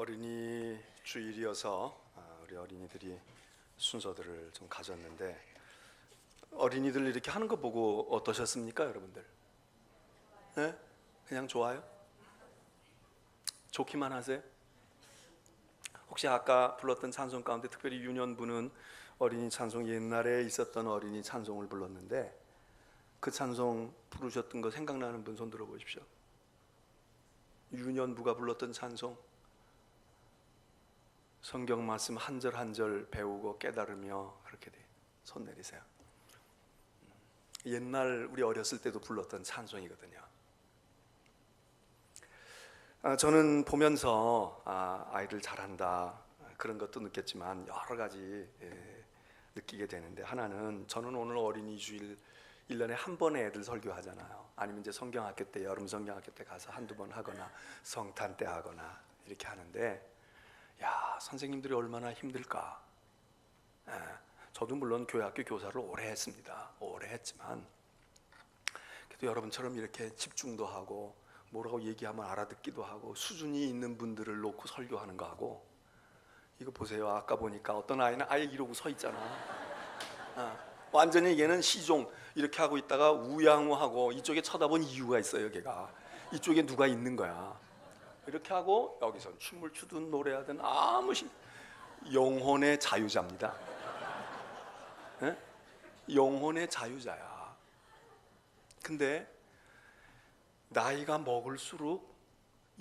어린이 주일이어서 우리 어린이들이 순서들을 좀 가졌는데 어린이들 이렇게 하는 거 보고 어떠셨습니까, 여러분들? 네? 그냥 좋아요? 좋기만 하세요? 혹시 아까 불렀던 찬송 가운데 특별히 윤현부는 어린이 찬송, 옛날에 있었던 어린이 찬송을 불렀는데 그 찬송 부르셨던 거 생각나는 분 손 들어 보십시오. 윤현부가 불렀던 찬송, 성경 말씀 한 절 한 절 배우고 깨달으며, 그렇게 돼. 손 내리세요. 옛날 우리 어렸을 때도 불렀던 찬송이거든요. 저는 보면서 아이들 잘한다 그런 것도 느꼈지만 여러 가지 느끼게 되는데, 하나는 저는 오늘 어린이 주일 1년에 한 번에 애들 설교하잖아요. 아니면 이제 성경학교 때, 여름 성경학교 때 가서 한두 번 하거나 성탄 때 하거나 이렇게 하는데, 야, 선생님들이 얼마나 힘들까. 저도 물론 교회학교 교사를 오래 했습니다. 오래 했지만 그래도 여러분처럼 이렇게 집중도 하고 뭐라고 얘기하면 알아듣기도 하고 수준이 있는 분들을 놓고 설교하는 거하고, 이거 보세요. 아까 보니까 어떤 아이는 아예 이러고 서 있잖아. 완전히 얘는 시종 이렇게 하고 있다가 우양우하고 이쪽에 쳐다본 이유가 있어요. 걔가 이쪽에 누가 있는 거야. 이렇게 하고 여기서 춤을 추든 노래하든 영혼의 자유자입니다. 네? 영혼의 자유자야. 근데 나이가 먹을수록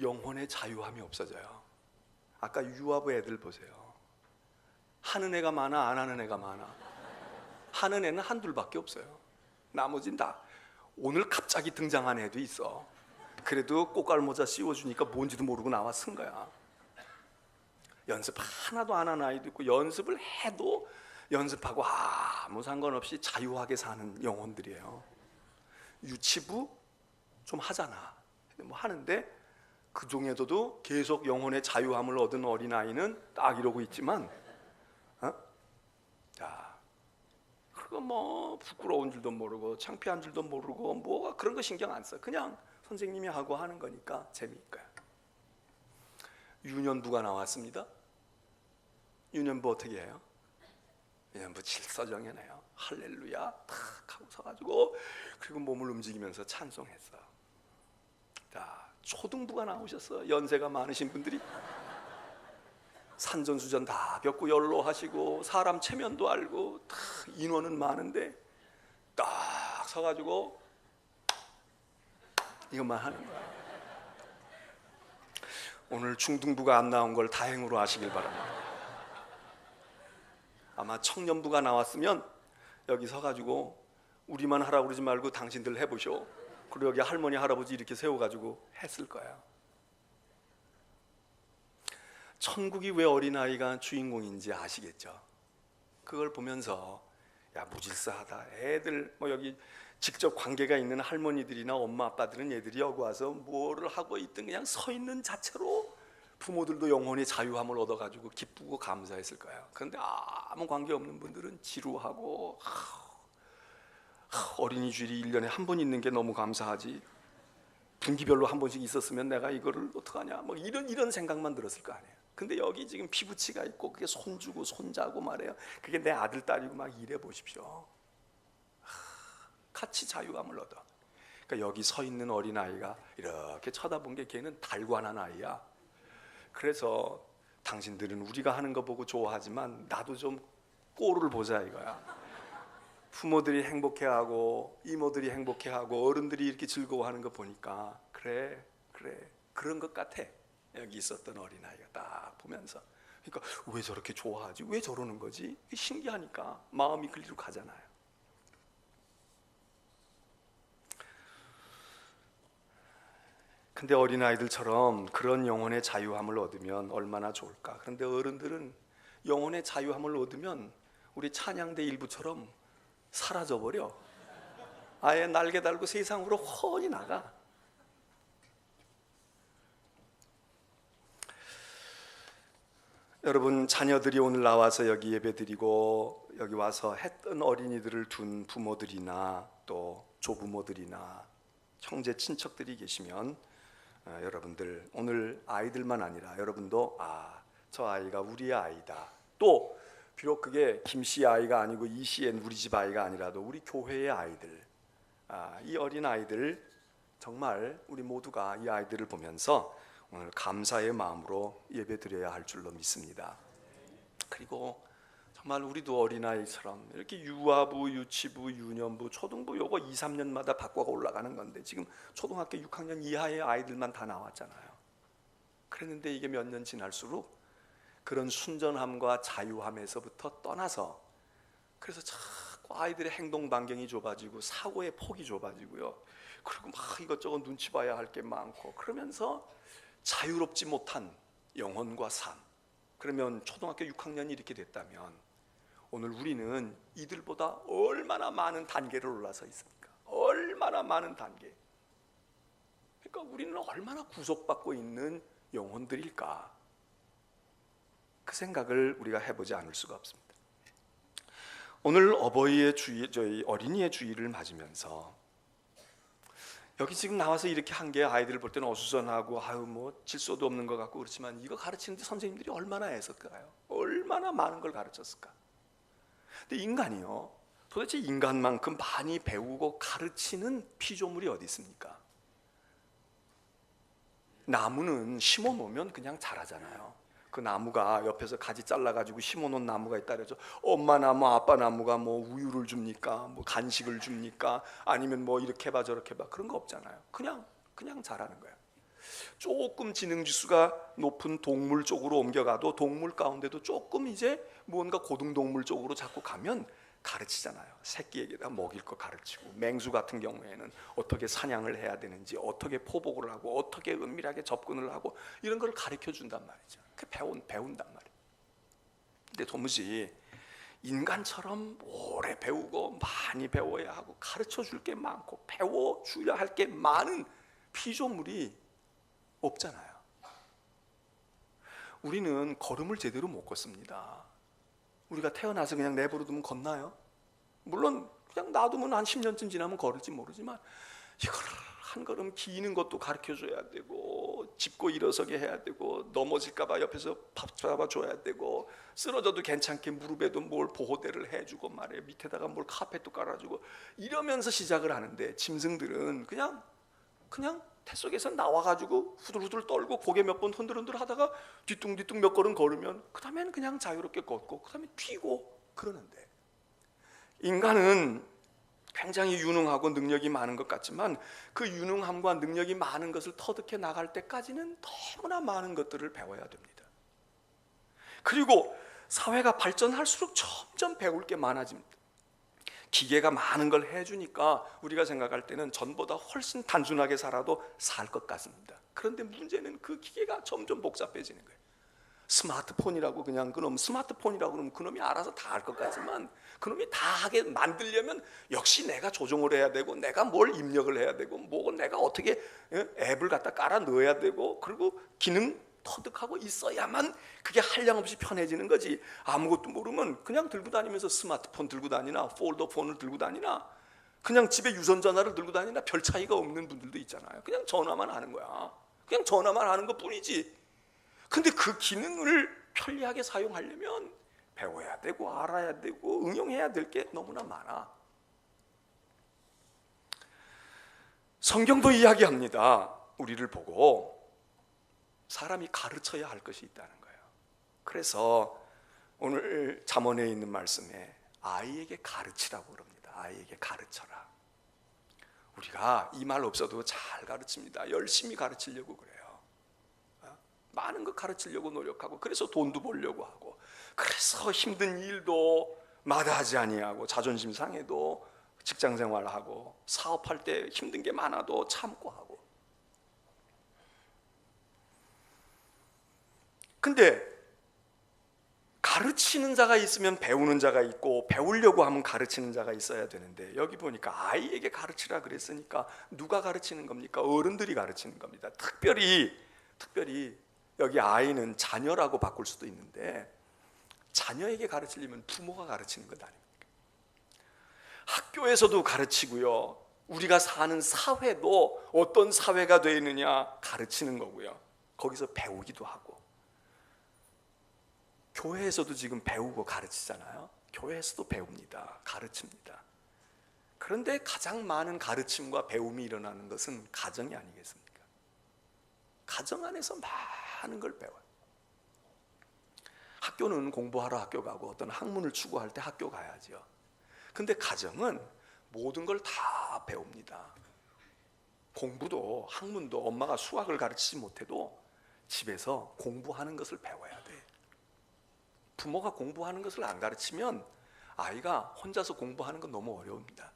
영혼의 자유함이 없어져요. 아까 유아부 애들 보세요. 하는 애가 많아, 안 하는 애가 많아. 하는 애는 한둘밖에 없어요. 나머지는 다 오늘 갑자기 등장한 애도 있어. 그래도 꽃갈모자 씌워주니까 뭔지도 모르고 나와 쓴 거야. 연습 하나도 안 하는 아이도 있고, 연습을 해도 연습하고 아무 상관없이 자유하게 사는 영혼들이에요. 유치부 좀 하잖아. 뭐 하는데 그 중에서도 계속 영혼의 자유함을 얻은 어린아이는 딱 이러고 있지만, 자, 그거 뭐 부끄러운 줄도 모르고 창피한 줄도 모르고 뭐가 그런 거 신경 안 써. 그냥 선생님이 하고 하는 거니까 재미있고요. 윤현부가 나왔습니다. 윤현부 어떻게 해요? 윤현부 질서정연해요. 할렐루야 탁 하고 서가지고, 그리고 몸을 움직이면서 찬송했어. 자, 초등부가 나오셨어. 연세가 많으신 분들이 산전수전 다 겪고 연로하시고 사람 체면도 알고 다 인원은 많은데 딱 서가지고 이것만 하는 거야. 오늘 중등부가 안 나온 걸 다행으로 아시길 바랍니다. 아마 청년부가 나왔으면 여기 서가지고 우리만 하라고 그러지 말고 당신들 해보쇼. 그리고 여기 할머니 할아버지 이렇게 세워가지고 했을 거야. 천국이 왜 어린아이가 주인공인지 아시겠죠? 그걸 보면서 야, 무질서하다. 애들 뭐 여기 직접 관계가 있는 할머니들이나 엄마 아빠들은 얘들이 여기 와서 뭐를 하고 있든 그냥 서 있는 자체로 부모들도 영혼의 자유함을 얻어가지고 기쁘고 감사했을 거예요. 그런데 아무 관계 없는 분들은 지루하고 어린이 주일이 1년에 한 번 있는 게 너무 감사하지, 분기별로 한 번씩 있었으면 내가 이거를 어떡하냐, 뭐 이런 생각만 들었을 거 아니에요. 근데 여기 지금 피부치가 있고 그게 손주고 손자고 말이에요. 그게 내 아들 딸이고 막 이래 보십시오. 같이 자유함을 얻어. 그러니까 여기 서 있는 어린아이가 이렇게 쳐다본 게 걔는 달관한 아이야. 그래서 당신들은 우리가 하는 거 보고 좋아하지만 나도 좀 꼴을 보자 이거야. 부모들이 행복해하고 이모들이 행복해하고 어른들이 이렇게 즐거워하는 거 보니까 그래 그런 것 같아. 여기 있었던 어린아이가 딱 보면서, 그러니까 왜 저렇게 좋아하지? 왜 저러는 거지? 신기하니까 마음이 그리로 가잖아요. 근데 어린아이들처럼 그런 영혼의 자유함을 얻으면 얼마나 좋을까. 그런데 어른들은 영혼의 자유함을 얻으면 우리 찬양대 일부처럼 사라져버려. 아예 날개 달고 세상으로 훤히 나가. 여러분, 자녀들이 오늘 나와서 여기 예배드리고 여기 와서 했던 어린이들을 둔 부모들이나 또 조부모들이나 형제 친척들이 계시면 여러분들 오늘 아이들만 아니라 여러분도 저 아이가 우리 아이다. 또 비록 그게 김 씨 아이가 아니고 이 씨의 우리 집 아이가 아니라도 우리 교회의 아이들, 이 어린 아이들 정말 우리 모두가 이 아이들을 보면서 오늘 감사의 마음으로 예배드려야 할 줄로 믿습니다. 그리고 정말 우리도 어린아이처럼 이렇게 유아부, 유치부, 유년부, 초등부 요거 2, 3년마다 바꿔가 올라가는 건데 지금 초등학교 6학년 이하의 아이들만 다 나왔잖아요. 그랬는데 이게 몇 년 지날수록 그런 순전함과 자유함에서부터 떠나서 그래서 자꾸 아이들의 행동 반경이 좁아지고 사고의 폭이 좁아지고요. 그리고 막 이것저것 눈치 봐야 할 게 많고 그러면서 자유롭지 못한 영혼과 삶. 그러면 초등학교 6학년이 이렇게 됐다면 오늘 우리는 이들보다 얼마나 많은 단계를 올라서 있습니까? 얼마나 많은 단계. 그러니까 우리는 얼마나 구속받고 있는 영혼들일까? 그 생각을 우리가 해보지 않을 수가 없습니다. 오늘 어버이의 주일, 저희 어린이의 주일을 맞으면서 여기 지금 나와서 이렇게 한 게 아이들을 볼 때는 어수선하고 뭐 질서도 없는 것 같고 그렇지만 이거 가르치는데 선생님들이 얼마나 애썼을까요? 얼마나 많은 걸 가르쳤을까? 근데 인간이요, 도대체 인간만큼 많이 배우고 가르치는 피조물이 어디 있습니까? 나무는 심어놓으면 그냥 자라잖아요. 그 나무가 옆에서 가지 잘라가지고 심어놓은 나무가 있다 그래서 엄마 나무, 아빠 나무가 뭐 우유를 줍니까? 뭐 간식을 줍니까? 아니면 뭐 이렇게 해봐 저렇게 해봐 그런 거 없잖아요. 그냥 자라는 거예요. 조금 지능 지수가 높은 동물 쪽으로 옮겨가도 동물 가운데도 조금 이제 뭔가 고등동물 쪽으로 자꾸 가면 가르치잖아요. 새끼에게다 먹일 거 가르치고 맹수 같은 경우에는 어떻게 사냥을 해야 되는지 어떻게 포복을 하고 어떻게 은밀하게 접근을 하고 이런 걸 가르쳐 준단 말이죠. 그 배운단 말이에요. 근데 도무지 인간처럼 오래 배우고 많이 배워야 하고 가르쳐 줄 게 많고 배워줘야 할 게 많은 피조물이 없잖아요. 우리는 걸음을 제대로 못 걷습니다. 우리가 태어나서 그냥 내버려 두면 걷나요? 물론 그냥 놔두면 한 10년쯤 지나면 걸을지 모르지만 이걸 한 걸음 기는 것도 가르쳐줘야 되고 짚고 일어서게 해야 되고 넘어질까 봐 옆에서 밥 잡아줘야 되고 쓰러져도 괜찮게 무릎에도 뭘 보호대를 해주고 말이에요. 밑에다가 뭘 카펫도 깔아주고 이러면서 시작을 하는데 짐승들은 그냥 태속에서 나와가지고 후들후들 떨고 고개 몇 번 흔들흔들 하다가 뒤뚱뒤뚱 몇 걸음 걸으면 그 다음에는 그냥 자유롭게 걷고 그 다음에 튀고 그러는데 인간은 굉장히 유능하고 능력이 많은 것 같지만 그 유능함과 능력이 많은 것을 터득해 나갈 때까지는 너무나 많은 것들을 배워야 됩니다. 그리고 사회가 발전할수록 점점 배울 게 많아집니다. 기계가 많은 걸 해주니까 우리가 생각할 때는 전보다 훨씬 단순하게 살아도 살 것 같습니다. 그런데 문제는 그 기계가 점점 복잡해지는 거예요. 스마트폰이라고 그냥 그놈 스마트폰이라고 그러면 그놈이 알아서 다 할 것 같지만 그놈이 다 하게 만들려면 역시 내가 조정을 해야 되고 내가 뭘 입력을 해야 되고 뭐고 내가 어떻게 앱을 갖다 깔아 넣어야 되고 그리고 기능 터득하고 있어야만 그게 한량없이 편해지는 거지. 아무것도 모르면 그냥 들고 다니면서 스마트폰 들고 다니나 폴더폰을 들고 다니나 그냥 집에 유선전화를 들고 다니나 별 차이가 없는 분들도 있잖아요. 그냥 전화만 하는 거야. 그냥 전화만 하는 것 뿐이지. 근데 그 기능을 편리하게 사용하려면 배워야 되고 알아야 되고 응용해야 될 게 너무나 많아. 성경도 이야기합니다. 우리를 보고 사람이 가르쳐야 할 것이 있다는 거예요. 그래서 오늘 잠언에 있는 말씀에 아이에게 가르치라고 그럽니다. 아이에게 가르쳐라. 우리가 이 말 없어도 잘 가르칩니다. 열심히 가르치려고 그래요. 많은 거 가르치려고 노력하고 그래서 돈도 벌려고 하고 그래서 힘든 일도 마다하지 아니하고 자존심 상해도 직장생활하고 사업할 때 힘든 게 많아도 참고 하고. 근데 가르치는 자가 있으면 배우는 자가 있고 배우려고 하면 가르치는 자가 있어야 되는데 여기 보니까 아이에게 가르치라 그랬으니까 누가 가르치는 겁니까? 어른들이 가르치는 겁니다. 특별히 여기 아이는 자녀라고 바꿀 수도 있는데 자녀에게 가르치려면 부모가 가르치는 것 아닙니까? 학교에서도 가르치고요. 우리가 사는 사회도 어떤 사회가 되어 있느냐 가르치는 거고요. 거기서 배우기도 하고, 교회에서도 지금 배우고 가르치잖아요. 교회에서도 배웁니다. 가르칩니다. 그런데 가장 많은 가르침과 배움이 일어나는 것은 가정이 아니겠습니까? 가정 안에서 많은 걸 배워요. 학교는 공부하러 학교 가고 어떤 학문을 추구할 때 학교 가야죠. 근데 가정은 모든 걸 다 배웁니다. 공부도 학문도 엄마가 수학을 가르치지 못해도 집에서 공부하는 것을 배워야 돼. 부모가 공부하는 것을 안 가르치면 아이가 혼자서 공부하는 건 너무 어려웁니다.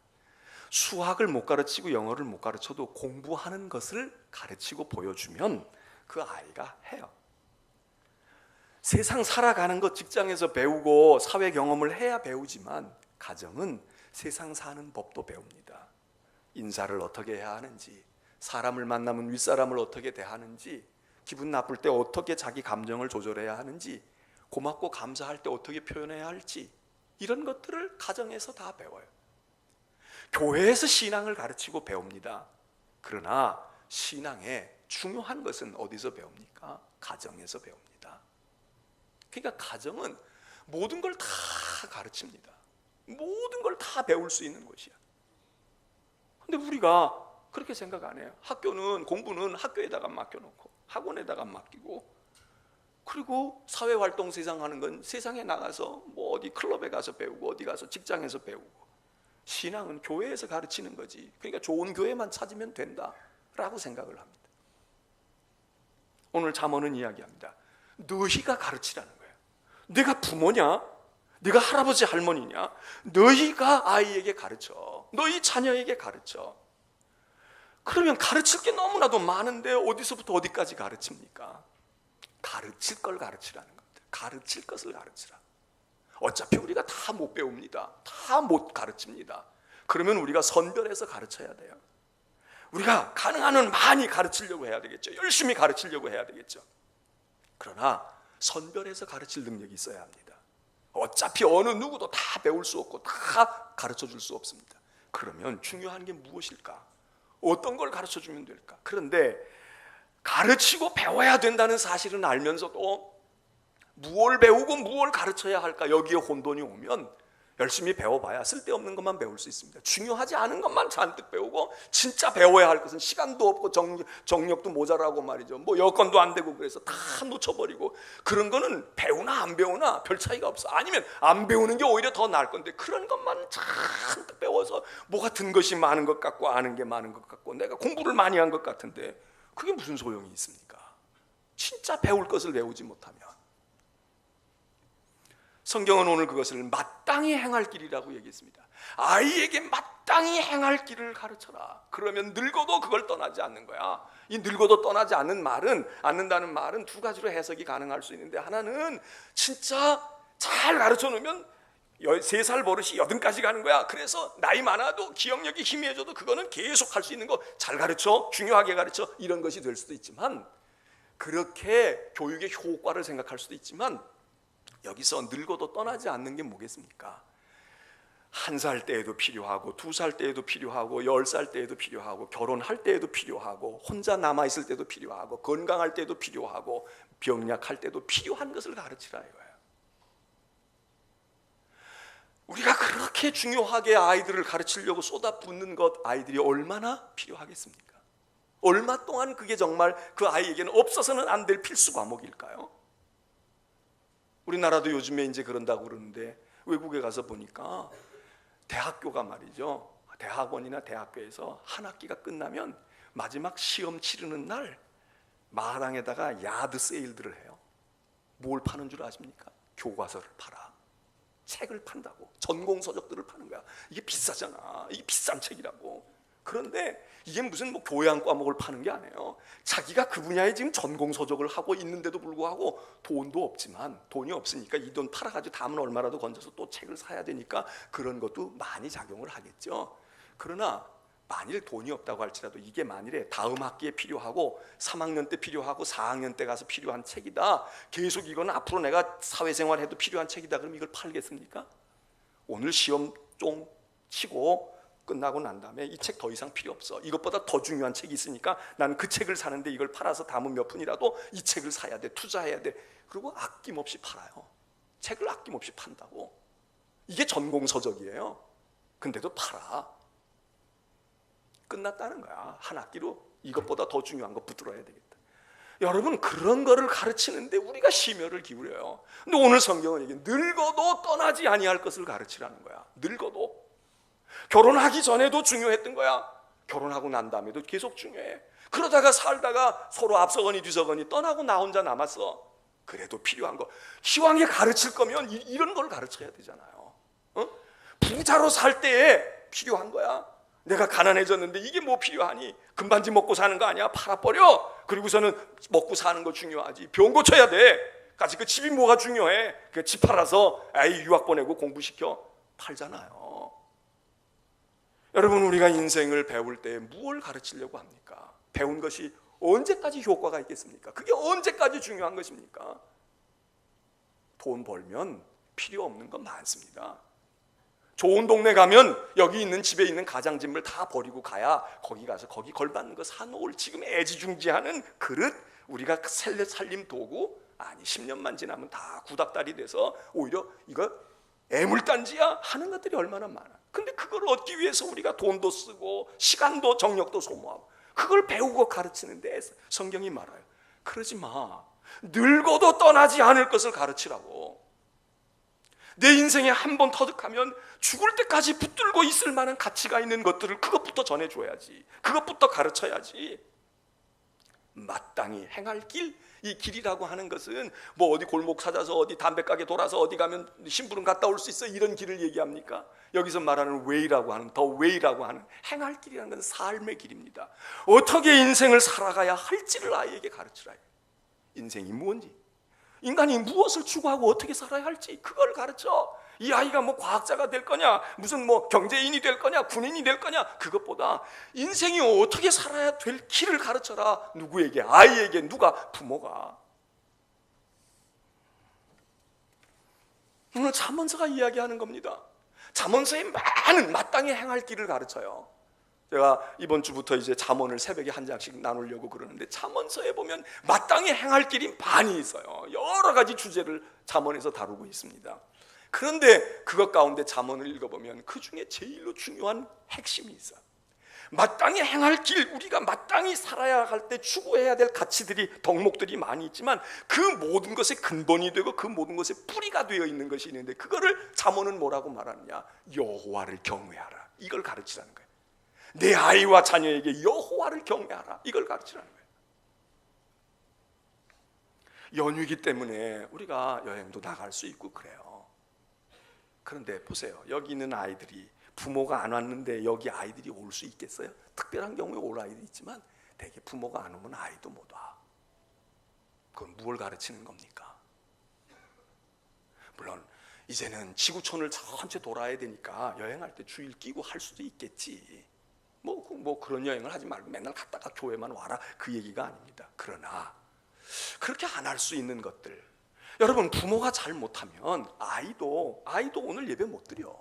수학을 못 가르치고 영어를 못 가르쳐도 공부하는 것을 가르치고 보여주면 그 아이가 해요. 세상 살아가는 것 직장에서 배우고 사회 경험을 해야 배우지만 가정은 세상 사는 법도 배웁니다. 인사를 어떻게 해야 하는지, 사람을 만나면 윗사람을 어떻게 대하는지, 기분 나쁠 때 어떻게 자기 감정을 조절해야 하는지, 고맙고 감사할 때 어떻게 표현해야 할지, 이런 것들을 가정에서 다 배워요. 교회에서 신앙을 가르치고 배웁니다. 그러나 신앙의 중요한 것은 어디서 배웁니까? 가정에서 배웁니다. 그러니까 가정은 모든 걸 다 가르칩니다. 모든 걸 다 배울 수 있는 곳이야. 근데 우리가 그렇게 생각 안 해요. 학교는, 공부는 학교에다가 맡겨놓고 학원에다가 맡기고, 그리고 사회활동 세상 하는 건 세상에 나가서 뭐 어디 클럽에 가서 배우고 어디 가서 직장에서 배우고, 신앙은 교회에서 가르치는 거지. 그러니까 좋은 교회만 찾으면 된다라고 생각을 합니다. 오늘 잠언은 이야기합니다. 너희가 가르치라는 거예요. 내가 부모냐? 네가 할아버지 할머니냐? 너희가 아이에게 가르쳐. 너희 자녀에게 가르쳐. 그러면 가르칠 게 너무나도 많은데 어디서부터 어디까지 가르칩니까? 가르칠 걸 가르치라는 겁니다. 가르칠 것을 가르치라. 어차피 우리가 다 못 배웁니다. 다 못 가르칩니다. 그러면 우리가 선별해서 가르쳐야 돼요. 우리가 가능한 한 많이 가르치려고 해야 되겠죠. 열심히 가르치려고 해야 되겠죠. 그러나 선별해서 가르칠 능력이 있어야 합니다. 어차피 어느 누구도 다 배울 수 없고 다 가르쳐 줄 수 없습니다. 그러면 중요한 게 무엇일까? 어떤 걸 가르쳐 주면 될까? 그런데 가르치고 배워야 된다는 사실은 알면서도 무엇을 배우고 무엇을 가르쳐야 할까? 여기에 혼돈이 오면 열심히 배워봐야 쓸데없는 것만 배울 수 있습니다. 중요하지 않은 것만 잔뜩 배우고 진짜 배워야 할 것은 시간도 없고 정력도 모자라고 말이죠. 뭐 여건도 안 되고 그래서 다 놓쳐버리고, 그런 거는 배우나 안 배우나 별 차이가 없어. 아니면 안 배우는 게 오히려 더 나을 건데 그런 것만 잔뜩 배워서 뭐가 든 것이 많은 것 같고 아는 게 많은 것 같고 내가 공부를 많이 한 것 같은데 그게 무슨 소용이 있습니까? 진짜 배울 것을 배우지 못하면. 성경은 오늘 그것을 마땅히 행할 길이라고 얘기했습니다. 아이에게 마땅히 행할 길을 가르쳐라. 그러면 늙어도 그걸 떠나지 않는 거야. 이 늙어도 떠나지 않는다는 말은 두 가지로 해석이 가능할 수 있는데, 하나는 진짜 잘 가르쳐 놓으면 3살 버릇이 80까지 가는 거야. 그래서 나이 많아도 기억력이 희미해져도 그거는 계속 할 수 있는 거, 잘 가르쳐, 중요하게 가르쳐, 이런 것이 될 수도 있지만, 그렇게 교육의 효과를 생각할 수도 있지만, 여기서 늙어도 떠나지 않는 게 뭐겠습니까? 1살 때에도 필요하고 2살 때에도 필요하고 10살 때에도 필요하고 결혼할 때에도 필요하고 혼자 남아있을 때도 필요하고 건강할 때도 필요하고 병약할 때도 필요한 것을 가르치라 이거예요. 우리가 그렇게 중요하게 아이들을 가르치려고 쏟아붓는 것, 아이들이 얼마나 필요하겠습니까? 얼마 동안 그게 정말 그 아이에게는 없어서는 안 될 필수 과목일까요? 우리나라도 요즘에 이제 그런다고 그러는데, 외국에 가서 보니까 대학교가 말이죠, 대학원이나 대학교에서 한 학기가 끝나면 마지막 시험 치르는 날 마당에다가 야드 세일들을 해요. 뭘 파는 줄 아십니까? 교과서를 팔아. 책을 판다고. 전공 서적들을 파는 거야. 이게 비싸잖아. 이게 비싼 책이라고. 그런데 이게 무슨 뭐 교양 과목을 파는 게 아니에요. 자기가 그 분야에 지금 전공 서적을 하고 있는데도 불구하고 돈도 없지만, 돈이 없으니까 이 돈 팔아가지고 다음은 얼마라도 건져서 또 책을 사야 되니까 그런 것도 많이 작용을 하겠죠. 그러나 만일 돈이 없다고 할지라도 이게 만일에 다음 학기에 필요하고 3학년 때 필요하고 4학년 때 가서 필요한 책이다, 계속 이건 앞으로 내가 사회생활 해도 필요한 책이다, 그럼 이걸 팔겠습니까? 오늘 시험 좀 치고 끝나고 난 다음에 이 책 더 이상 필요 없어. 이것보다 더 중요한 책이 있으니까 난 그 책을 사는데 이걸 팔아서 담은 몇 푼이라도 이 책을 사야 돼. 투자해야 돼. 그리고 아낌없이 팔아요. 책을 아낌없이 판다고. 이게 전공서적이에요. 근데도 팔아. 끝났다는 거야. 한 학기로 이것보다 더 중요한 거 붙들어야 되겠다. 여러분, 그런 거를 가르치는데 우리가 심혈을 기울여요. 근데 오늘 성경은 이게 늙어도 떠나지 아니할 것을 가르치라는 거야. 늙어도. 결혼하기 전에도 중요했던 거야. 결혼하고 난 다음에도 계속 중요해. 그러다가 살다가 서로 앞서거니 뒤서거니 떠나고 나 혼자 남았어. 그래도 필요한 거. 기왕에 가르칠 거면 이런 걸 가르쳐야 되잖아요. 부자로 살 때에 필요한 거야. 내가 가난해졌는데 이게 뭐 필요하니? 금반지 먹고 사는 거 아니야? 팔아버려. 그리고서는 먹고 사는 거 중요하지. 병 고쳐야 돼. 아직 그 집이 뭐가 중요해? 그 집 팔아서 아이 유학 보내고 공부시켜. 팔잖아요. 여러분, 우리가 인생을 배울 때 무엇을 가르치려고 합니까? 배운 것이 언제까지 효과가 있겠습니까? 그게 언제까지 중요한 것입니까? 돈 벌면 필요 없는 건 많습니다. 좋은 동네 가면 여기 있는 집에 있는 가장짐을 다 버리고 가야 거기 가서 거기 걸맞는 거 사놓을 지금 애지중지하는 그릇, 우리가 살림 도구, 아니 10년만 지나면 다 구닥다리 돼서 오히려 이거 애물단지야 하는 것들이 얼마나 많아. 근데 그걸 얻기 위해서 우리가 돈도 쓰고 시간도 정력도 소모하고 그걸 배우고 가르치는데 성경이 말아요. 그러지 마. 늙어도 떠나지 않을 것을 가르치라고. 내 인생에 한 번 터득하면 죽을 때까지 붙들고 있을 만한 가치가 있는 것들을 그것부터 전해줘야지. 그것부터 가르쳐야지. 마땅히 행할 길, 이 길이라고 하는 것은 뭐 어디 골목 찾아서 어디 담배가게 돌아서 어디 가면 심부름 갔다 올 수 있어 이런 길을 얘기합니까? 여기서 말하는 웨이라고 하는, 더 웨이라고 하는 행할 길이라는 건 삶의 길입니다. 어떻게 인생을 살아가야 할지를 아이에게 가르치라. 인생이 뭔지, 인간이 무엇을 추구하고 어떻게 살아야 할지 그걸 가르쳐. 이 아이가 뭐 과학자가 될 거냐, 무슨 뭐 경제인이 될 거냐, 군인이 될 거냐, 그것보다 인생이 어떻게 살아야 될 길을 가르쳐라. 누구에게? 아이에게. 누가? 부모가. 오늘 잠언서가 이야기하는 겁니다. 잠언서에 많은 마땅히 행할 길을 가르쳐요. 제가 이번 주부터 이제 잠언을 새벽에 한 장씩 나누려고 그러는데 잠언서에 보면 마땅히 행할 길이 많이 있어요. 여러 가지 주제를 잠언에서 다루고 있습니다. 그런데 그것 가운데 잠언을 읽어보면 그 중에 제일로 중요한 핵심이 있어요. 마땅히 행할 길, 우리가 마땅히 살아야 할 때 추구해야 될 가치들이, 덕목들이 많이 있지만 그 모든 것의 근본이 되고 그 모든 것의 뿌리가 되어 있는 것이 있는데 그거를 잠언은 뭐라고 말하느냐? 여호와를 경외하라. 이걸 가르치라는 거예요. 내 아이와 자녀에게 여호와를 경외하라. 이걸 가르치라는 거예요. 연휴이기 때문에 우리가 여행도 나갈 수 있고 그래요. 그런데 보세요. 여기 있는 아이들이 부모가 안 왔는데 여기 아이들이 올 수 있겠어요? 특별한 경우에 올 아이도 있지만 대개 부모가 안 오면 아이도 못 와. 그건 무엇을 가르치는 겁니까? 물론 이제는 지구촌을 전체 돌아야 되니까 여행할 때 주일 끼고 할 수도 있겠지. 뭐 그런 여행을 하지 말고 맨날 갔다가 교회만 와라, 그 얘기가 아닙니다. 그러나 그렇게 안 할 수 있는 것들, 여러분, 부모가 잘 못하면 아이도 오늘 예배 못 드려.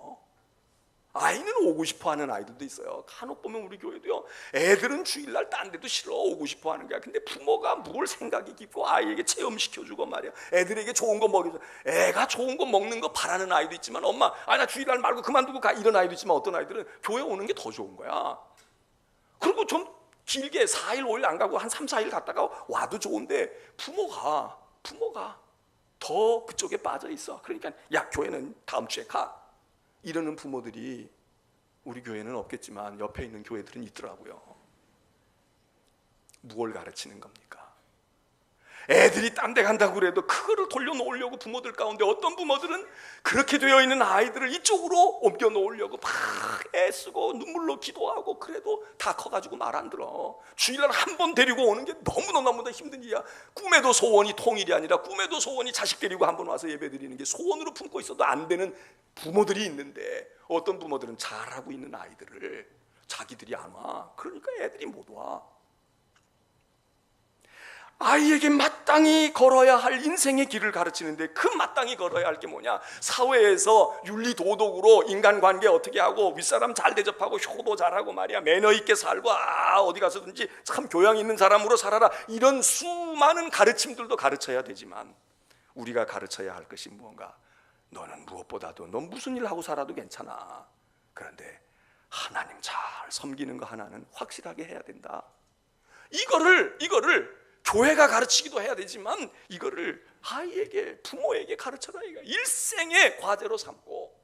아이는 오고 싶어 하는 아이들도 있어요. 간혹 보면 우리 교회도요, 애들은 주일날 딴 데도 싫어 오고 싶어 하는 거야. 근데 부모가 뭘 생각이 깊고 아이에게 체험시켜주고 말이야, 애들에게 좋은 거 먹여줘. 애가 좋은 거 먹는 거 바라는 아이도 있지만, 엄마 나 주일날 말고 그만두고 가, 이런 아이도 있지만, 어떤 아이들은 교회 오는 게 더 좋은 거야. 그리고 좀 길게 4일 5일 안 가고 한 3, 4일 갔다가 와도 좋은데 부모가 더 그쪽에 빠져 있어. 그러니까 야, 교회는 다음 주에 가, 이러는 부모들이 우리 교회는 없겠지만 옆에 있는 교회들은 있더라고요. 무엇을 가르치는 겁니까? 애들이 딴 데 간다고 그래도 그거를 돌려놓으려고 부모들 가운데 어떤 부모들은 그렇게 되어 있는 아이들을 이쪽으로 옮겨 놓으려고 막 애쓰고 눈물로 기도하고, 그래도 다 커가지고 말 안 들어. 주일날 한 번 데리고 오는 게 너무나 힘든 일이야. 꿈에도 소원이 통일이 아니라 꿈에도 소원이 자식 데리고 한 번 와서 예배 드리는 게 소원으로 품고 있어도 안 되는 부모들이 있는데, 어떤 부모들은 잘하고 있는 아이들을 자기들이 안 와. 그러니까 애들이 못 와. 아이에게 마땅히 걸어야 할 인생의 길을 가르치는데, 그 마땅히 걸어야 할 게 뭐냐? 사회에서 윤리도덕으로 인간관계 어떻게 하고, 윗사람 잘 대접하고, 효도 잘하고 말이야, 매너 있게 살고, 어디 가서든지 참 교양 있는 사람으로 살아라, 이런 수많은 가르침들도 가르쳐야 되지만, 우리가 가르쳐야 할 것이 무언가? 너는 무엇보다도 넌 무슨 일 하고 살아도 괜찮아. 그런데 하나님 잘 섬기는 거 하나는 확실하게 해야 된다. 이거를 교회가 가르치기도 해야 되지만, 이거를 아이에게, 부모에게 가르쳐라. 이거 일생의 과제로 삼고,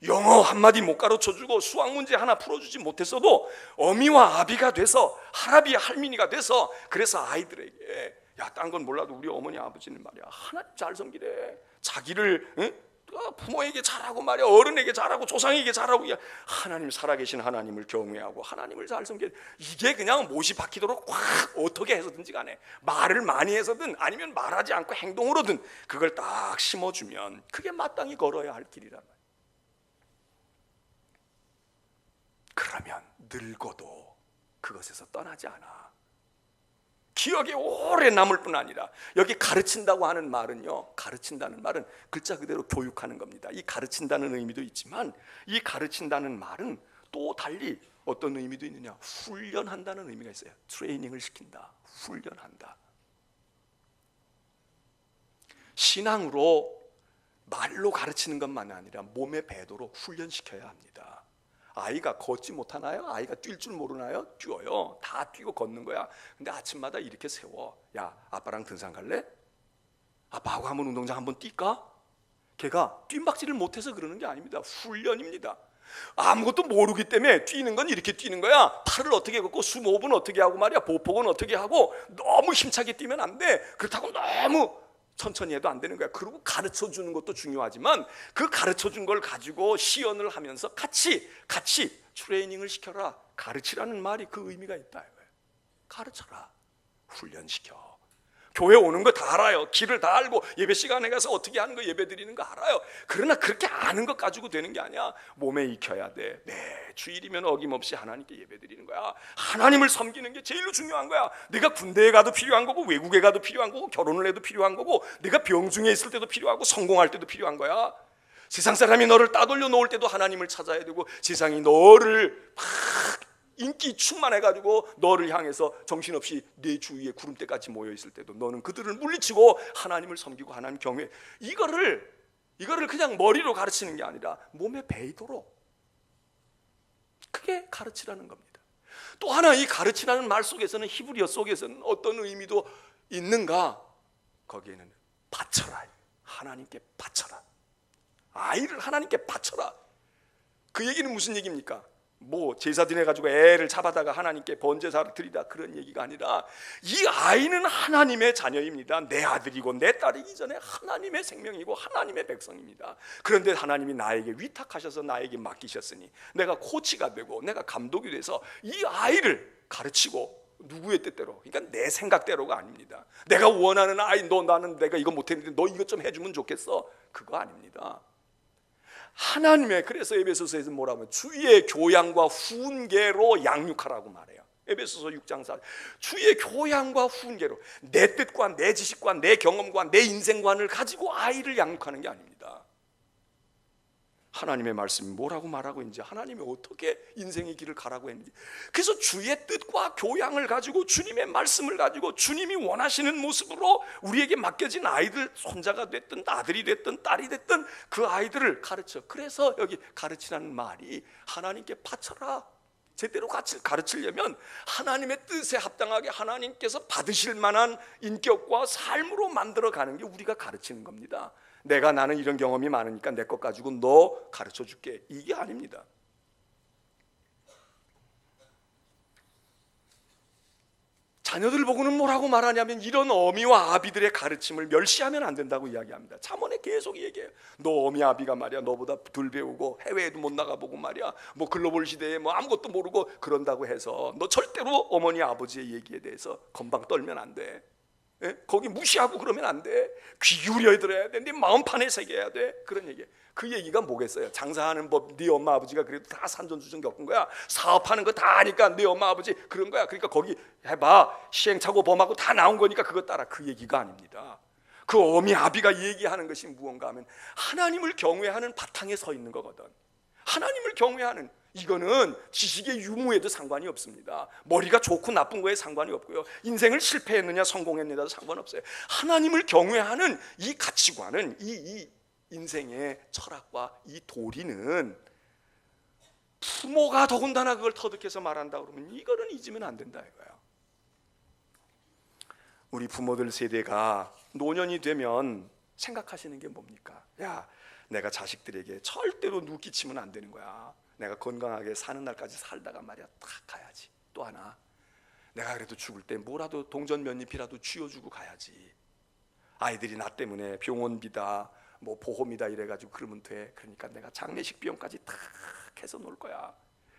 영어 한마디 못 가르쳐주고 수학 문제 하나 풀어주지 못했어도 어미와 아비가 돼서, 할아비 할머니가 돼서, 그래서 아이들에게, 야, 딴 건 몰라도 우리 어머니 아버지는 말이야, 하나님 잘 섬기래. 자기를 부모에게 잘하고 말이야, 어른에게 잘하고 조상에게 잘하고, 하나님, 살아계신 하나님을 경외하고 하나님을 잘 섬겨. 이게 그냥 못이 박히도록 확 어떻게 해서든지 간에, 말을 많이 해서든 아니면 말하지 않고 행동으로든 그걸 딱 심어주면 그게 마땅히 걸어야 할 길이란 말이야. 그러면 늙어도 그것에서 떠나지 않아. 기억에 오래 남을 뿐 아니라, 여기 가르친다고 하는 말은요, 가르친다는 말은 글자 그대로 교육하는 겁니다. 이 가르친다는 의미도 있지만, 이 가르친다는 말은 또 달리 어떤 의미도 있느냐? 훈련한다는 의미가 있어요. 트레이닝을 시킨다, 훈련한다. 신앙으로 말로 가르치는 것만 아니라 몸에 배도록 훈련시켜야 합니다. 아이가 걷지 못하나요? 아이가 뛸 줄 모르나요? 뛰어요. 다 뛰고 걷는 거야. 근데 아침마다 이렇게 세워. 야, 아빠랑 등산 갈래? 아빠하고 한번 운동장 한번 뛸까? 걔가 뜀박질을 못해서 그러는 게 아닙니다. 훈련입니다. 아무것도 모르기 때문에 뛰는 건 이렇게 뛰는 거야. 팔을 어떻게 걷고, 숨호흡은 어떻게 하고 말이야, 보폭은 어떻게 하고. 너무 힘차게 뛰면 안 돼. 그렇다고 너무 천천히 해도 안 되는 거야. 그리고 가르쳐 주는 것도 중요하지만, 그 가르쳐 준 걸 가지고 시연을 하면서 같이 트레이닝을 시켜라. 가르치라는 말이 그 의미가 있다. 가르쳐라, 훈련시켜. 교회 오는 거 다 알아요. 길을 다 알고, 예배 시간에 가서 어떻게 하는 거, 예배 드리는 거 알아요. 그러나 그렇게 아는 것 가지고 되는 게 아니야. 몸에 익혀야 돼. 주일이면 어김없이 하나님께 예배 드리는 거야. 하나님을 섬기는 게 제일로 중요한 거야. 내가 군대에 가도 필요한 거고, 외국에 가도 필요한 거고, 결혼을 해도 필요한 거고, 내가 병중에 있을 때도 필요하고, 성공할 때도 필요한 거야. 세상 사람이 너를 따돌려 놓을 때도 하나님을 찾아야 되고, 세상이 너를 막 인기 충만해가지고 너를 향해서 정신없이 내 주위에 구름대같이 모여있을 때도 너는 그들을 물리치고 하나님을 섬기고 하나님 경외. 이거를 그냥 머리로 가르치는 게 아니라 몸에 배이도록, 그게 가르치라는 겁니다. 또 하나, 이 가르치라는 말 속에서는, 히브리어 속에서는 어떤 의미도 있는가? 거기에는 바쳐라, 하나님께 바쳐라. 아이를 하나님께 바쳐라. 그 얘기는 무슨 얘기입니까? 뭐 제사 지내가지고 애를 잡아다가 하나님께 번제사를 드리다, 그런 얘기가 아니라, 이 아이는 하나님의 자녀입니다. 내 아들이고 내 딸이기 전에 하나님의 생명이고 하나님의 백성입니다. 그런데 하나님이 나에게 위탁하셔서 나에게 맡기셨으니, 내가 코치가 되고 내가 감독이 돼서 이 아이를 가르치고, 누구의 뜻대로, 그러니까 내 생각대로가 아닙니다. 내가 원하는 아이, 나는 내가 이거 못했는데 너 이것 좀 해주면 좋겠어, 그거 아닙니다. 하나님의, 그래서 에베소서에서 뭐라고 하면 주의 교양과 훈계로 양육하라고 말해요. 에베소서 6장 4절. 주의 교양과 훈계로, 내 뜻과 내 지식과 내 경험과 내 인생관을 가지고 아이를 양육하는 게 아닙니다. 하나님의 말씀이 뭐라고 말하고 있는지, 하나님이 어떻게 인생의 길을 가라고 했는지, 그래서 주의 뜻과 교양을 가지고, 주님의 말씀을 가지고, 주님이 원하시는 모습으로 우리에게 맡겨진 아이들, 손자가 됐든 아들이 됐든 딸이 됐든 그 아이들을 가르쳐. 그래서 여기 가르치라는 말이 하나님께 바쳐라. 제대로 가르치려면 하나님의 뜻에 합당하게 하나님께서 받으실 만한 인격과 삶으로 만들어가는 게 우리가 가르치는 겁니다. 나는 이런 경험이 많으니까 내 것 가지고 너 가르쳐 줄게, 이게 아닙니다. 자녀들 보고는 뭐라고 말하냐면, 이런 어미와 아비들의 가르침을 멸시하면 안 된다고 이야기합니다. 잠언에 계속 얘기해요. 너 어미 아비가 말이야, 너보다 덜 배우고 해외에도 못 나가보고 말이야, 뭐 글로벌 시대에 뭐 아무것도 모르고 그런다고 해서 너 절대로 어머니 아버지의 얘기에 대해서 건방 떨면 안 돼. 거기 무시하고 그러면 안 돼. 귀 기울여 들어야 돼. 네 마음판에 새겨야 돼. 그런 얘기. 그 얘기가 뭐겠어요? 장사하는 법 네 엄마 아버지가 그래도 다 산전수전 겪은 거야. 사업하는 거 다 아니까 네 엄마 아버지 그런 거야. 그러니까 거기 해봐. 시행착오 범하고 다 나온 거니까 그거 따라. 그 얘기가 아닙니다. 그 어미 아비가 얘기하는 것이 무언가 하면 하나님을 경외하는 바탕에 서 있는 거거든. 하나님을 경외하는, 이거는 지식의 유무에도 상관이 없습니다. 머리가 좋고 나쁜 거에 상관이 없고요. 인생을 실패했느냐 성공했느냐도 상관없어요. 하나님을 경외하는 이 가치관은, 이 인생의 철학과 이 도리는, 부모가 더군다나 그걸 터득해서 말한다 그러면 이거는 잊으면 안 된다 이거예요. 우리 부모들 세대가 노년이 되면 생각하시는 게 뭡니까? 야, 내가 자식들에게 절대로 누 끼치면 안 되는 거야. 내가 건강하게 사는 날까지 살다가 말이야 딱 가야지. 또 하나, 내가 그래도 죽을 때 뭐라도 동전 몇 잎이라도 쥐어주고 가야지. 아이들이 나 때문에 병원비다 뭐 보험이다 이래가지고 그러면 돼. 그러니까 내가 장례식 비용까지 다 해서 놓을 거야.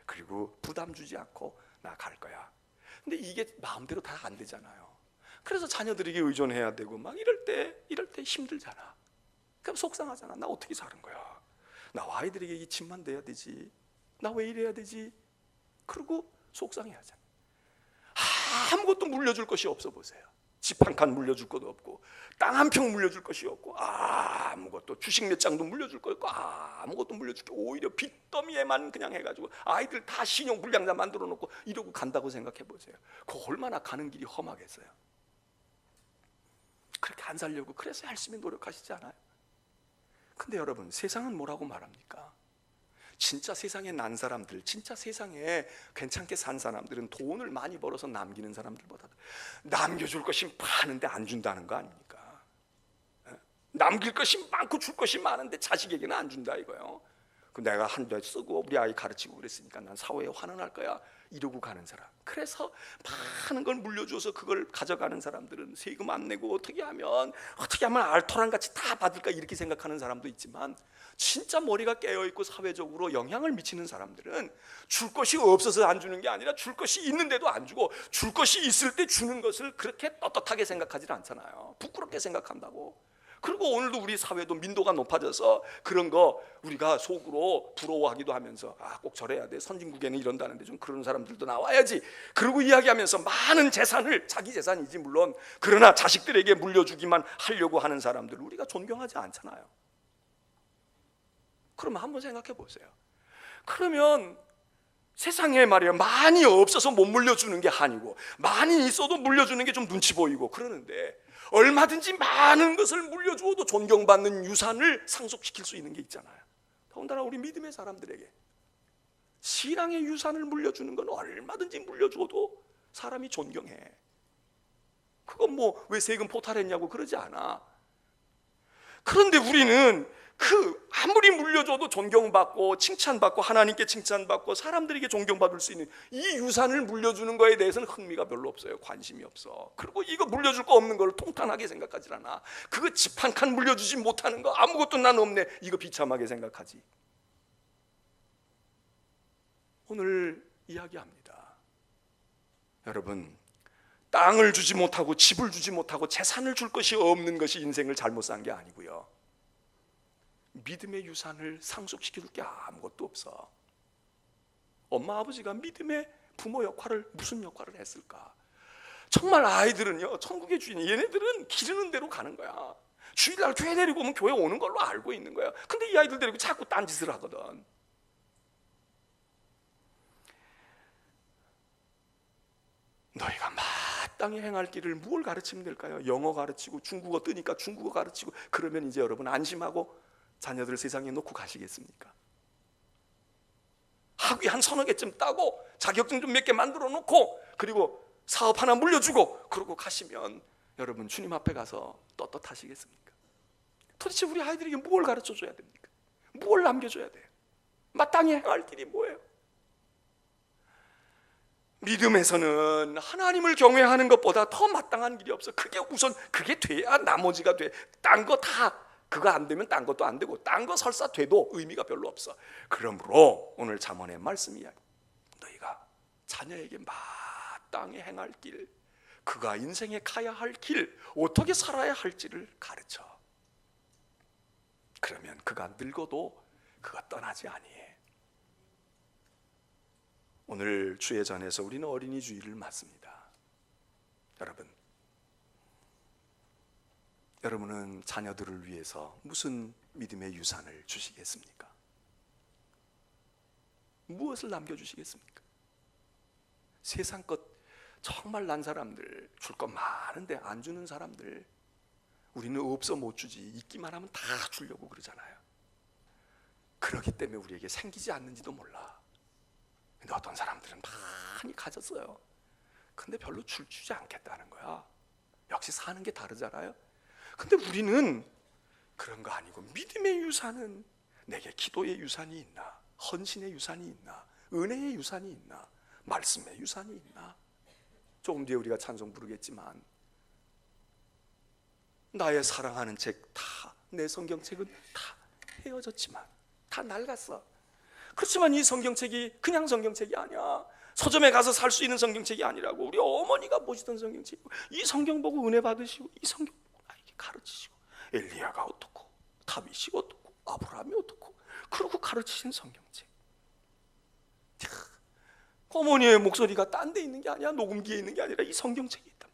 그리고 부담 주지 않고 나 갈 거야. 근데 이게 마음대로 다 안 되잖아요. 그래서 자녀들에게 의존해야 되고 막 이럴 때 힘들잖아. 그럼 속상하잖아. 나 어떻게 사는 거야? 나 아이들에게 이 집만 내야 되지. 나 왜 이래야 되지? 그리고 속상해하잖아. 아무것도 물려줄 것이 없어 보세요. 집 한 칸 물려줄 것도 없고, 땅 한 평 물려줄 것이 없고, 아무것도, 주식 몇 장도 물려줄 거 없고, 아무것도 물려줄 게, 오히려 빚더미에만 그냥 해가지고 아이들 다 신용 불량자 만들어 놓고 이러고 간다고 생각해 보세요. 그거 얼마나 가는 길이 험하겠어요. 그렇게 안 살려고 그래서 열심히 노력하시지 않아요? 근데 여러분, 세상은 뭐라고 말합니까? 진짜 세상에 난 사람들, 진짜 세상에 괜찮게 산 사람들은 돈을 많이 벌어서 남기는 사람들보다 남겨줄 것이 많은데 안 준다는 거 아닙니까? 남길 것이 많고 줄 것이 많은데 자식에게는 안 준다 이거요. 내가 한 대 쓰고 우리 아이 가르치고 그랬으니까 난 사회에 환원할 거야 이러고 가는 사람. 그래서 많은 걸 물려줘서 그걸 가져가는 사람들은 세금 안 내고 어떻게 하면 알토란같이 다 받을까 이렇게 생각하는 사람도 있지만, 진짜 머리가 깨어있고 사회적으로 영향을 미치는 사람들은 줄 것이 없어서 안 주는 게 아니라 줄 것이 있는데도 안 주고, 줄 것이 있을 때 주는 것을 그렇게 떳떳하게 생각하지 않잖아요. 부끄럽게 생각한다고. 그리고 오늘도 우리 사회도 민도가 높아져서 그런 거 우리가 속으로 부러워하기도 하면서, 꼭 저래야 돼, 선진국에는 이런다는데 좀 그런 사람들도 나와야지, 그리고 이야기하면서 많은 재산을, 자기 재산이지 물론, 그러나 자식들에게 물려주기만 하려고 하는 사람들 우리가 존경하지 않잖아요. 그러면 한번 생각해 보세요. 그러면 세상에 말이야 많이 없어서 못 물려주는 게 아니고, 많이 있어도 물려주는 게 좀 눈치 보이고 그러는데, 얼마든지 많은 것을 물려주어도 존경받는 유산을 상속시킬 수 있는 게 있잖아요. 더군다나 우리 믿음의 사람들에게 신앙의 유산을 물려주는 건 얼마든지 물려주어도 사람이 존경해. 그건 뭐 왜 세금 포탈했냐고 그러지 않아. 그런데 우리는 아무리 물려줘도 존경받고 칭찬받고 하나님께 칭찬받고 사람들에게 존경받을 수 있는 이 유산을 물려주는 거에 대해서는 흥미가 별로 없어요. 관심이 없어. 그리고 이거 물려줄 거 없는 걸 통탄하게 생각하지 않아. 그거 집 한 칸 물려주지 못하는 거 아무것도 난 없네, 이거 비참하게 생각하지. 오늘 이야기합니다. 여러분, 땅을 주지 못하고 집을 주지 못하고 재산을 줄 것이 없는 것이 인생을 잘못 산 게 아니고요, 믿음의 유산을 상속시켜줄 게 아무것도 없어. 엄마 아버지가 믿음의 부모 역할을 무슨 역할을 했을까? 정말 아이들은요, 천국의 주인이, 얘네들은 기르는 대로 가는 거야. 주일날 교회 데리고 오면 교회 오는 걸로 알고 있는 거야. 근데 이 아이들 데리고 자꾸 딴짓을 하거든. 너희가 마땅히 행할 길을 무엇을 가르치면 될까요? 영어 가르치고 중국어 뜨니까 중국어 가르치고, 그러면 이제 여러분 안심하고 자녀들 세상에 놓고 가시겠습니까? 학위 한 서너 개쯤 따고 자격증 좀 몇 개 만들어 놓고 그리고 사업 하나 물려주고 그러고 가시면 여러분 주님 앞에 가서 떳떳하시겠습니까? 도대체 우리 아이들에게 뭘 가르쳐 줘야 됩니까? 뭘 남겨줘야 돼요? 마땅히 행할 길이 뭐예요? 믿음에서는 하나님을 경외하는 것보다 더 마땅한 길이 없어. 그게 우선, 그게 돼야 나머지가 돼. 딴 거 다 그거 안 되면 딴 것도 안 되고, 딴 거 설사 돼도 의미가 별로 없어. 그러므로 오늘 잠언의 말씀이야. 너희가 자녀에게 마땅히 행할 길, 그가 인생에 가야 할 길, 어떻게 살아야 할지를 가르쳐. 그러면 그가 늙어도 그가 떠나지 아니해. 오늘 주의 전에서 우리는 어린이 주일을 맞습니다. 여러분은 자녀들을 위해서 무슨 믿음의 유산을 주시겠습니까? 무엇을 남겨주시겠습니까? 세상 것 정말 난 사람들, 줄 것 많은데 안 주는 사람들, 우리는 없어 못 주지, 있기만 하면 다 주려고 그러잖아요. 그렇기 때문에 우리에게 생기지 않는지도 몰라. 근데 어떤 사람들은 많이 가졌어요. 근데 별로 주지 않겠다는 거야. 역시 사는 게 다르잖아요. 근데 우리는 그런 거 아니고, 믿음의 유산은 내게 기도의 유산이 있나, 헌신의 유산이 있나, 은혜의 유산이 있나, 말씀의 유산이 있나. 조금 뒤에 우리가 찬송 부르겠지만, 나의 사랑하는 책 다, 내 성경책은 다 헤어졌지만, 다 낡았어. 그렇지만 이 성경책이 그냥 성경책이 아니야. 서점에 가서 살 수 있는 성경책이 아니라고. 우리 어머니가 보시던 성경책이고, 이 성경 보고 은혜 받으시고, 이 성경 보고 나에게 가르치시고, 엘리야가 어떻고, 다윗이 어떻고, 아브라함이 어떻고, 그러고 가르치신 성경책. 어머니의 목소리가 딴 데 있는 게 아니야. 녹음기에 있는 게 아니라 이 성경책에 있다.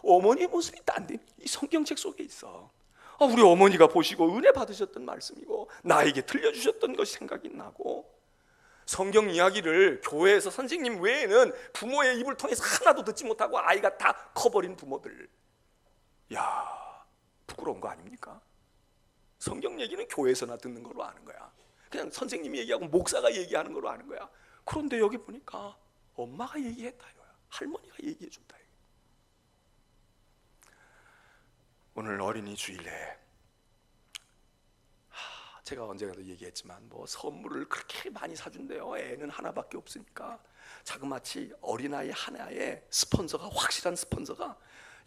어머니의 모습이 딴 데 이 성경책 속에 있어. 우리 어머니가 보시고 은혜 받으셨던 말씀이고, 나에게 들려주셨던 것이 생각이 나고, 성경 이야기를 교회에서 선생님 외에는 부모의 입을 통해서 하나도 듣지 못하고 아이가 다 커버린 부모들, 야, 부끄러운 거 아닙니까? 성경 얘기는 교회에서나 듣는 걸로 아는 거야. 그냥 선생님이 얘기하고 목사가 얘기하는 걸로 아는 거야. 그런데 여기 보니까 엄마가 얘기했다 이거야. 할머니가 얘기해줬다 이거야. 오늘 어린이 주일에 제가 언젠가도 얘기했지만, 선물을 그렇게 많이 사준대요. 애는 하나밖에 없으니까. 자그마치 어린아이 하나에 스폰서가, 확실한 스폰서가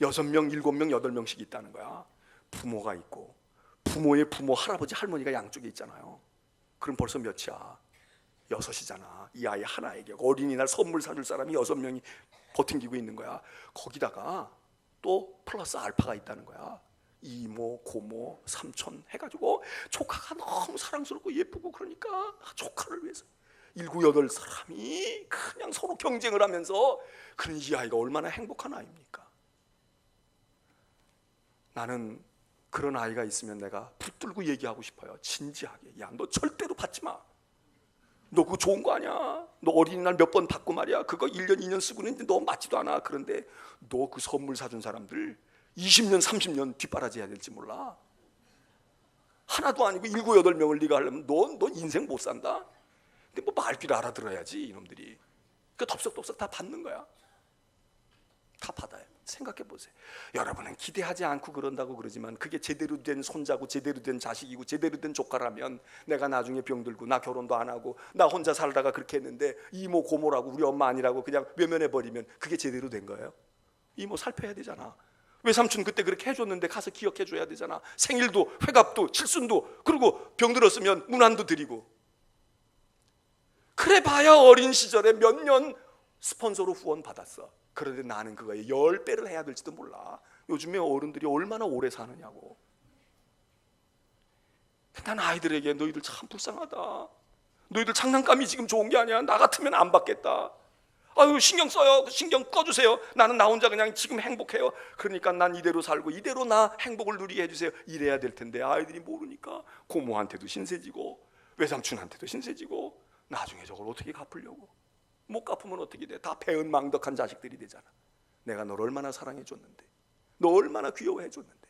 6명, 7명, 8명씩 있다는 거야. 부모가 있고, 부모의 부모, 할아버지, 할머니가 양쪽에 있잖아요. 그럼 벌써 몇이야? 6이잖아. 이 아이 하나에게 어린이날 선물 사줄 사람이 6명이 버팅기고 있는 거야. 거기다가 또 플러스 알파가 있다는 거야. 이모, 고모, 삼촌 해가지고 조카가 너무 사랑스럽고 예쁘고, 그러니까 조카를 위해서 7, 8사람이 그냥 서로 경쟁을 하면서, 그런 이 아이가 얼마나 행복한 아이입니까? 나는 그런 아이가 있으면 내가 붙들고 얘기하고 싶어요. 진지하게. 야, 너 절대로 받지 마. 너 그거 좋은 거 아니야. 너 어린이날 몇 번 받고 말이야. 그거 1년, 2년 쓰고 있는데 너 맞지도 않아. 그런데 너 그 선물 사준 사람들 20년, 30년 뒷바라지 해야 될지 몰라. 하나도 아니고 7, 8명을 네가 하려면 너 인생 못 산다. 근데 말귀를 알아들어야지 이놈들이. 그러니까 덥석덥석 다 받는 거야. 다 받아요. 생각해 보세요. 여러분은 기대하지 않고 그런다고 그러지만, 그게 제대로 된 손자고 제대로 된 자식이고 제대로 된 조카라면, 내가 나중에 병들고 나 결혼도 안 하고 나 혼자 살다가 그렇게 했는데 이모 고모라고 우리 엄마 아니라고 그냥 외면해 버리면 그게 제대로 된 거예요? 이모 살펴야 되잖아. 외삼촌 그때 그렇게 해줬는데 가서 기억해 줘야 되잖아. 생일도, 회갑도, 칠순도, 그리고 병들었으면 문안도 드리고. 그래 봐야 어린 시절에 몇 년 스폰서로 후원 받았어. 그런데 나는 그거에 10배를 해야 될지도 몰라. 요즘에 어른들이 얼마나 오래 사느냐고. 난 아이들에게 너희들 참 불쌍하다. 너희들 장난감이 지금 좋은 게 아니야. 나 같으면 안 받겠다. 아유, 신경 써요. 신경 꺼주세요. 나는 나 혼자 그냥 지금 행복해요. 그러니까 난 이대로 살고 이대로 나 행복을 누리게 해주세요. 이래야 될 텐데 아이들이 모르니까 고모한테도 신세지고 외삼촌한테도 신세지고, 나중에 저걸 어떻게 갚으려고. 못 갚으면 어떻게 돼? 다 배은망덕한 자식들이 되잖아. 내가 널 얼마나 사랑해줬는데, 너 얼마나 귀여워해줬는데.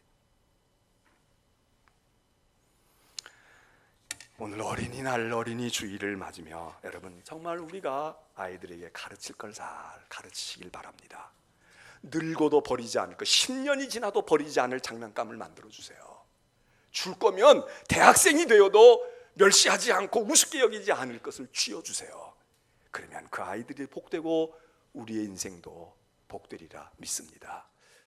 오늘 어린이날, 어린이 주일을 맞으며 여러분, 정말 우리가 아이들에게 가르칠 걸 잘 가르치시길 바랍니다. 늙어도 버리지 않을 것, 10년이 지나도 버리지 않을 장난감을 만들어주세요. 줄 거면 대학생이 되어도 멸시하지 않고 우습게 여기지 않을 것을 쥐어주세요. 그러면 그 아이들이 복되고 우리의 인생도 복되리라 믿습니다.